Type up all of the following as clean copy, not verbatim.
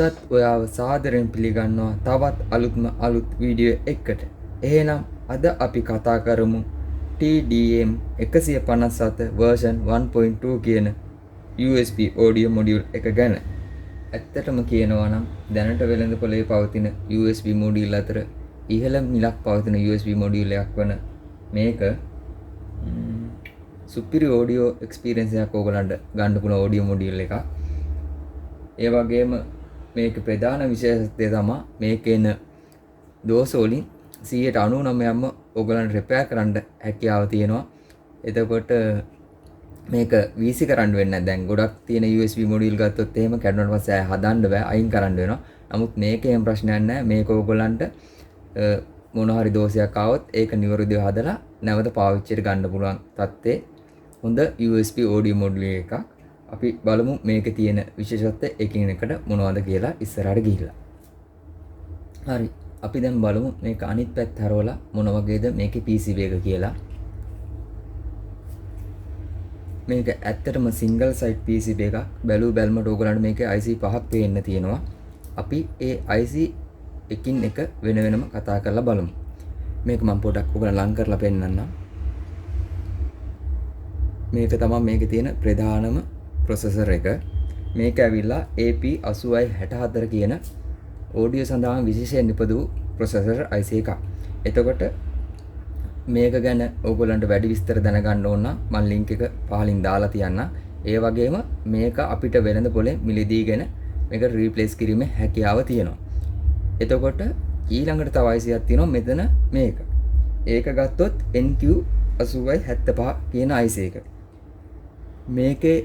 අදත් ඔයාව සාදරයෙන් පිළිගන්නවා තවත් අලුත්ම අලුත් වීඩියෝ එකකට. එහෙනම් අද අපි කතා කරමු TDM157 version 1.2 කියන USB audio module එක ගැන. ඇත්තටම කියනවා නම් දැනට වෙළඳපොලේ පවතින USB module අතර ඉහළ මිලක් පවතින USB module එකක් වන මේක superior audio experience එකක් ඕගලන්ට ගන්න පුළුවන් audio module එකක්. ඒ වගේම මේක ප්‍රධාන විශේෂත්වය තමයි මේකේන දෝෂ වලින් 99%ක්ම ඕගලන්ට රිපෙයාර් කරන්න හැකියාව තියෙනවා. එතකොට මේක VC කරන්න වෙන්නේ නැහැ. දැන් ගොඩක් තියෙන USB module ගත්තොත් එහෙම කැඩුණාට පස්සේ හදන්න බෑ, අයින් කරන්න වෙනවා. නමුත් මේකේම ප්‍රශ්නයක් නැහැ. මේක ඕගලන්ට මොන හරි දෝෂයක් ආවොත් ඒක නිවැරදිව හදලා නැවත පාවිච්චියට ගන්න පුළුවන් තත්ත්වයේ හොඳ USB audio module එකක්. අපි බලමු මේකේ තියෙන විශේෂත්වය එකින් එකට මොනවද කියලා ඉස්සරහට ගිහිල්ලා. හරි. අපි දැන් බලමු මේක අනිත් පැත්ත හරවලා මොන වගේද මේකේ PCB එක කියලා. මේක ඇත්තටම single side PCB එකක්. බැලු බැලමට ඕගලන්ට මේකේ IC 5ක් පේන්න තියෙනවා. අපි ඒ IC එකින් එක වෙන වෙනම කතා කරලා බලමු. මේක මම පොඩ්ඩක් ඔයගලන් ලං කරලා පෙන්නන්නම්. මේක තමයි මේකේ තියෙන ප්‍රධානම processor එක. මේක ඇවිල්ලා AP8064 කියන audio සඳහා විශේෂයෙන් නිපදවූ processor IC එකක්. එතකොට මේක ගැන ඕගොල්ලන්ට වැඩි විස්තර දැනගන්න ඕන නම් මම link එක පහලින් දාලා තියන්නම්. ඒ වගේම මේක අපිට වෙළඳ පොලේ මිලදීගෙන මේක replace කිරීමේ හැකියාව තියෙනවා. එතකොට ඊළඟට තව IC එකක් තියෙනවා මෙතන මේක. ඒක ගත්තොත් NQ8075 කියන IC එක. මේකේ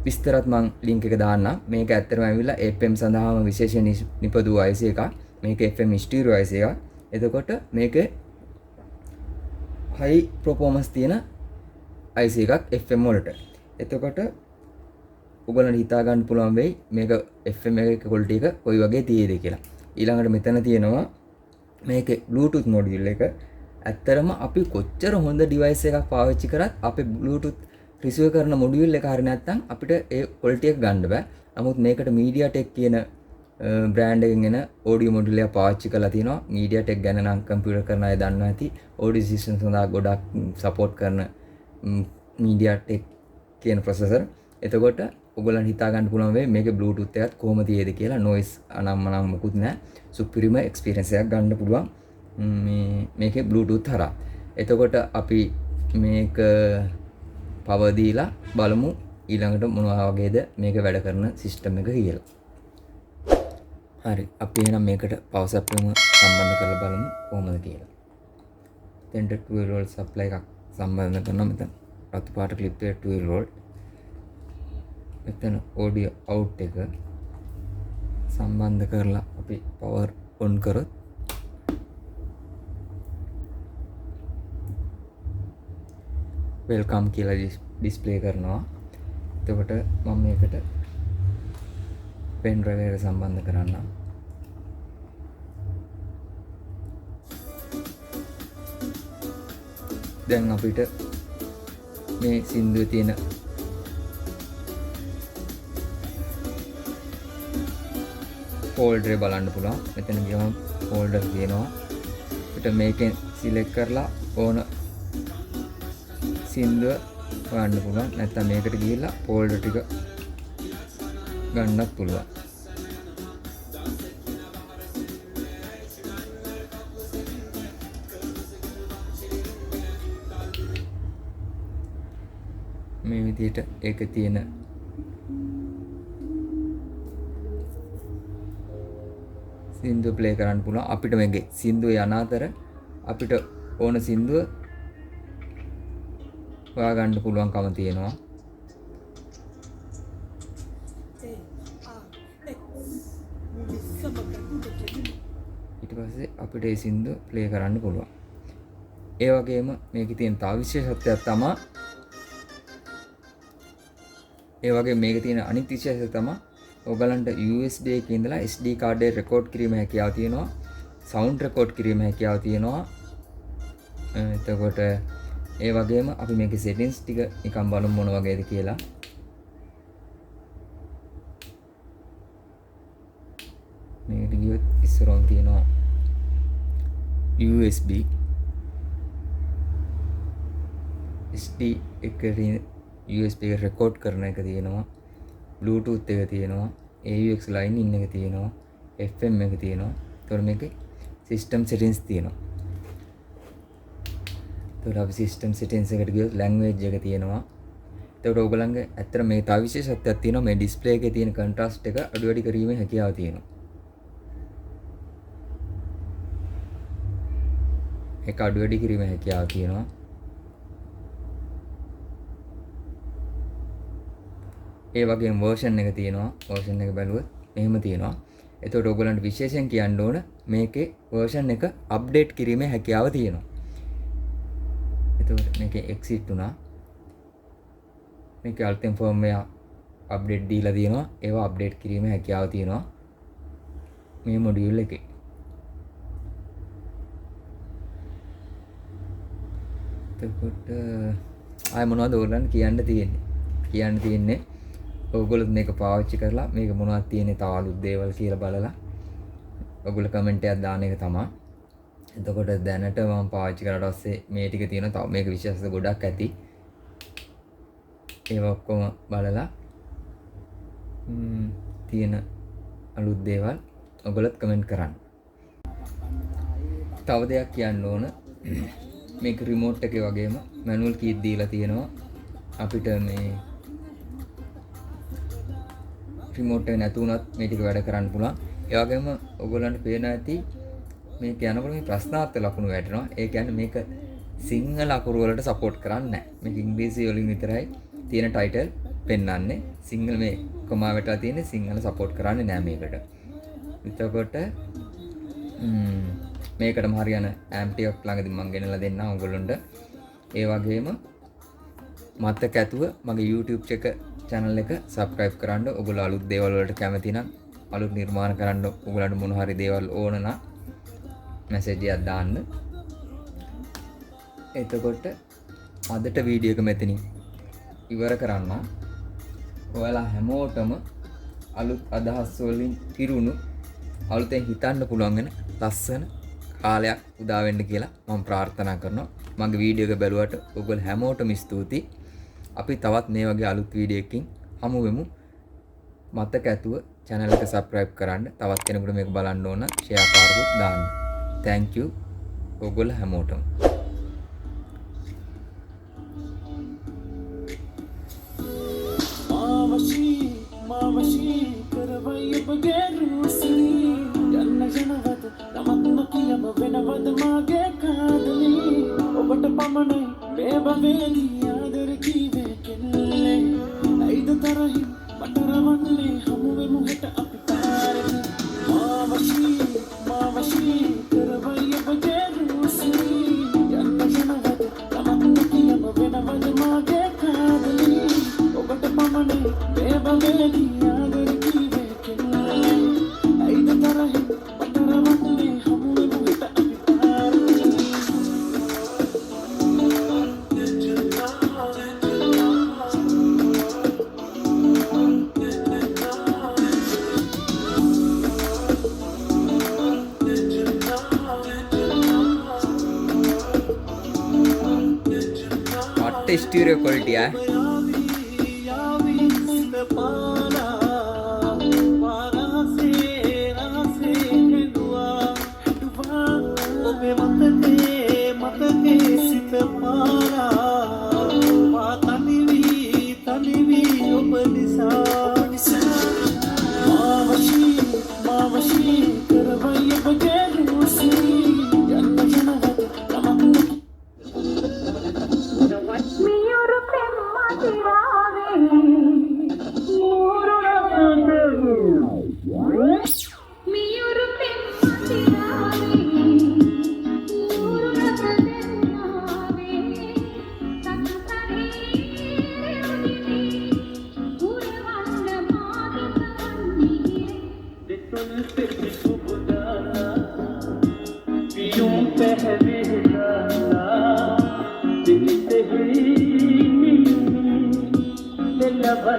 විස්තරත් මම link එක දාන්නම්. මේක ඇත්තටම ඇවිල්ලා FM සඳහාම විශේෂයෙන් නිපදවූ IC එකක්. මේක FM stereo IC එකක්. එතකොට මේකේ high performance තියෙන IC එකක් FM වලට. එතකොට ඔයගොල්ලන්ට හිතා ගන්න පුළුවන් වෙයි මේක FM එකේ quality එක කොයි වගේ තියෙද කියලා. ඊළඟට මෙතන තියෙනවා මේකේ Bluetooth module එක. ඇත්තටම අපි කොච්චර හොඳ device එකක් පාවිච්චි කරත් අපේ Bluetooth receive කරන module එක හරිය නැත්නම් අපිට ඒ quality එක ගන්න බෑ. නමුත් මේකට MediaTek කියන brand එකෙන් එන audio module එක පාවිච්චි කරලා තිනවා. MediaTek ගැන නම් computer කරන අය දන්නවා ඇති. audio system සඳහා ගොඩක් support කරන MediaTek කියන processor. එතකොට ඔයගොල්ලන් හිතා ගන්න පුළුවන් වෙයි මේකේ Bluetooth එකත් කොහොමද තියෙද කියලා. noise අනම්මනම් මොකුත් නැහැ. superior experience එකක් ගන්න පුළුවන් මේකේ Bluetooth හරහා. එතකොට අපි මේක power දීලා බලමු ඊළඟට මොනවා වගේද මේක වැඩ කරන system එක කියලා. හරි. අපි එහෙනම් මේකට power supply සම්බන්ධ කරලා බලමු කොහොමද කියලා. දැන් 12 volt supply එකක් සම්බන්ධ කරනවා. මෙතන රතු පාට clip එක 12 volt. මෙතන audio out එක සම්බන්ධ කරලා අපි power on කරොත් welcome කියලා display කරනවා. එතකොට මම මේකට pen drive එක සම්බන්ධ කරන්නම්. දැන් අපිට මේ සින්දුවේ තියෙන folder බලන්න පුළුවන්. මෙතන ගියම folder තියෙනවා. අපිට මේකෙන් select කරලා ඕන සින්දුව හොයන්න පුළුවන්. නැත්නම් මේකට ගිහිල්ලා folder ටික ගන්නත් පුළුවන්. මේ විදිහට ඒකේ තියෙන සින්දුව ප්ලේ කරන්න පුළුවන්. අපිට මේකේ සින්දුව යන අතර අපිට ඕන සින්දුව හොයා ගන්න පුළුවන්කම තියෙනවා. ඊට පස්සේ අපිට ඒ සින්දුව ප්ලේ කරන්න පුළුවන්. ඒ වගේම මේකේ තියෙන තව විශේෂත්වයක් තමයි අනිත් විශේෂය තමයි ඔයගලන්ට USB එකේ ඉඳලා SD card එක රෙකෝඩ් කිරීම හැකියාව තියෙනවා. sound රෙකෝඩ් කිරීම හැකියාව තියෙනවා. එතකොට ඒ වගේම අපි මේකේ settings ටික නිකන් බලමු මොන වගේද කියලා. ROM තියෙනවා USB SD එකට USB එක රෙකෝඩ් කරන එක තියෙනවා Bluetooth එක තියෙනවා AUX line in එක තියෙනවා FM එක තියෙනවා එතකොට මේකේ system settings තියෙනවා එතකොට අපි system settings එකට ගියොත් language එක තියෙනවා එතකොට ඔයගොල්ලන්ගේ ඇත්තට මේ තව විශේෂත්වයක් තියෙනවා මේ display එකේ තියෙන contrast එක අඩු වැඩි කිරීමේ හැකියාව තියෙනවා ඒක අඩු වැඩි කිරීමේ හැකියාව තියෙනවා ඒ වගේම version එක තියෙනවා version එක බැලුවොත් මෙහෙම තියෙනවා එතකොට ඔයගොල්ලන්ට විශේෂයෙන් කියන්න ඕන මේකේ version එක update කිරීමේ හැකියාව තියෙනවා එතකොට මේකේ exit වුණා මේකේ අලුතෙන් firmware update දීලා තියෙනවා ඒවා update කිරීමේ හැකියාව තියෙනවා මේ module එකේ එතකොට ආය මොනවද ඕගොල්ලන්ට කියන්න තියෙන්නේ ඔයගොල්ලෝ මේක පාවිච්චි කරලා මේක මොනවද තියෙන්නේ තව අලුත් දේවල් කියලා බලලා ඔයගොල්ලෝ කමෙන්ට් එකක් දාන එක තමයි. එතකොට දැනට මම පාවිච්චි කරලා පස්සේ මේ ටික තියෙනවා තව මේක විශේෂ ගොඩක් ඇති. ඒවා ඔක්කොම බලලා තියෙන අලුත් දේවල් ඔයගොල්ලොත් කමෙන්ට් කරන්න. තව දෙයක් කියන්න ඕන මේක රිමෝට් එකේ වගේම මැනුවල් කීස් දීලා තියෙනවා අපිට මේ රිමෝට් එක නැතුණත් මේ ටික වැඩ කරන්න පුළුවන්. ඒ වගේම ඔයගොල්ලන්ට පේන ඇති මේක යනකොට මේ ප්‍රශ්නාර්ථ ලකුණු වැටෙනවා. ඒ කියන්නේ මේක සිංහල අකුරු වලට සපෝට් කරන්නේ නැහැ. මේක ඉංග්‍රීසි වලින් විතරයි තියෙන ටයිටල් පෙන්වන්නේ. සිංහල මේ කොමා වැටලා තියෙන්නේ සිංහල සපෝට් කරන්නේ නැහැ මේකට. එතකොට මේකටම හරියන ඇම්ප් ටිකක් ළඟදී මම ගෙනලා දෙන්නම් ඔයගොල්ලන්ට. ඒ වගේම මතක ඇතුව මගේ YouTube channel එක subscribe කරන්න. ඔයගොල්ලෝ අලුත් දේවල් වලට කැමති නම් අලුත් නිර්මාණ කරන්න ඔයගොල්ලන්ට මොන හරි දේවල් ඕන නම් message එකක් දාන්න. එතකොට අදට වීඩියෝ එක මෙතනින් ඉවර කරන්න. ඔයාලා හැමෝටම අලුත් අදහස් වලින් පිරුණු අලුතෙන් හිතන්න පුළුවන් වෙන ලස්සන කාලයක් උදා වෙන්න කියලා මම ප්‍රාර්ථනා කරනවා. මගේ වීඩියෝ එක බැලුවට ඔයගොල්ලෝ හැමෝටම ස්තුතියි. අපි තවත් මේ වගේ අලුත් වීඩියෝ එකකින් හමු වෙමු. මතක ඇතුව channel එක subscribe කරන්න. තවත් කෙනෙකුට මේක බලන්න ඕන share කාරකුත් දාන්න. Thank you ඔයගොල්ලෝ හැමෝටම. මාවශී කරවයි ඔබගේ රුසී යන්න ජනවත නමත් නොකියම වෙනවද මාගේ කාදලී ඔබට පමණයි මේ බවේදී ආදර කීවේ කෙල්ලේ ඇයිද තරහින් මට රවන්නේ හමුවෙමු හෙට අපි පාරේ මාවශී කරවයි ඔබගේ රුසී යන්න ජනවත නමත් නොකියම වෙනවද මාගේ කාදලී ඔබට පමණයි මේ බවේදී ආදර කීවේ කෙල්ලේ ඇයිද තරහින් මට රවන්නේ හමුවෙමු හෙට අපි stereo quality है Love,